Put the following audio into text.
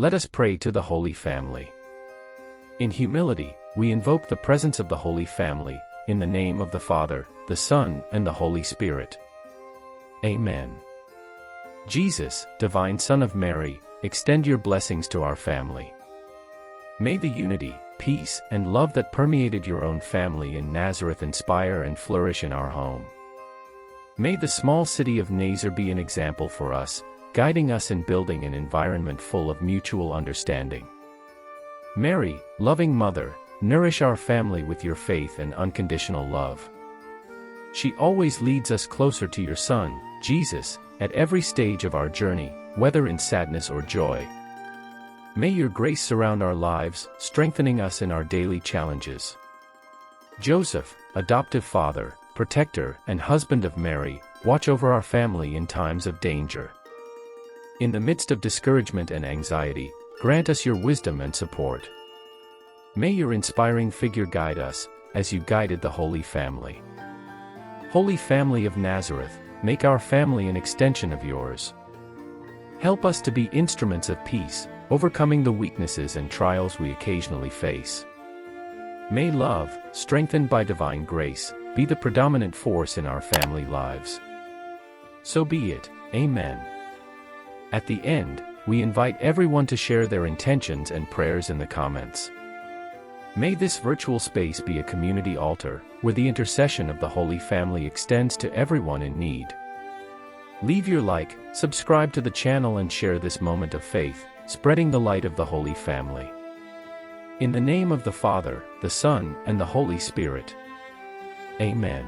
Let us pray to the Holy Family. In humility, we invoke the presence of the Holy Family, in the name of the Father, the Son, and the Holy Spirit. Amen. Jesus, divine Son of Mary, extend your blessings to our family. May the unity, peace, and love that permeated your own family in Nazareth inspire and flourish in our home. May the small city of Nazareth be an example for us, guiding us in building an environment full of mutual understanding. Mary, loving Mother, nourish our family with your faith and unconditional love. She always leads us closer to your Son, Jesus, at every stage of our journey, whether in sadness or joy. May your grace surround our lives, strengthening us in our daily challenges. Joseph, adoptive father, protector, and husband of Mary, watch over our family in times of danger. In the midst of discouragement and anxiety, grant us your wisdom and support. May your inspiring figure guide us, as you guided the Holy Family. Holy Family of Nazareth, make our family an extension of yours. Help us to be instruments of peace, overcoming the weaknesses and trials we occasionally face. May love, strengthened by divine grace, be the predominant force in our family lives. So be it, Amen. At the end, we invite everyone to share their intentions and prayers in the comments. May this virtual space be a community altar, where the intercession of the Holy Family extends to everyone in need. Leave your like, subscribe to the channel and share this moment of faith, spreading the light of the Holy Family. In the name of the Father, the Son, and the Holy Spirit. Amen.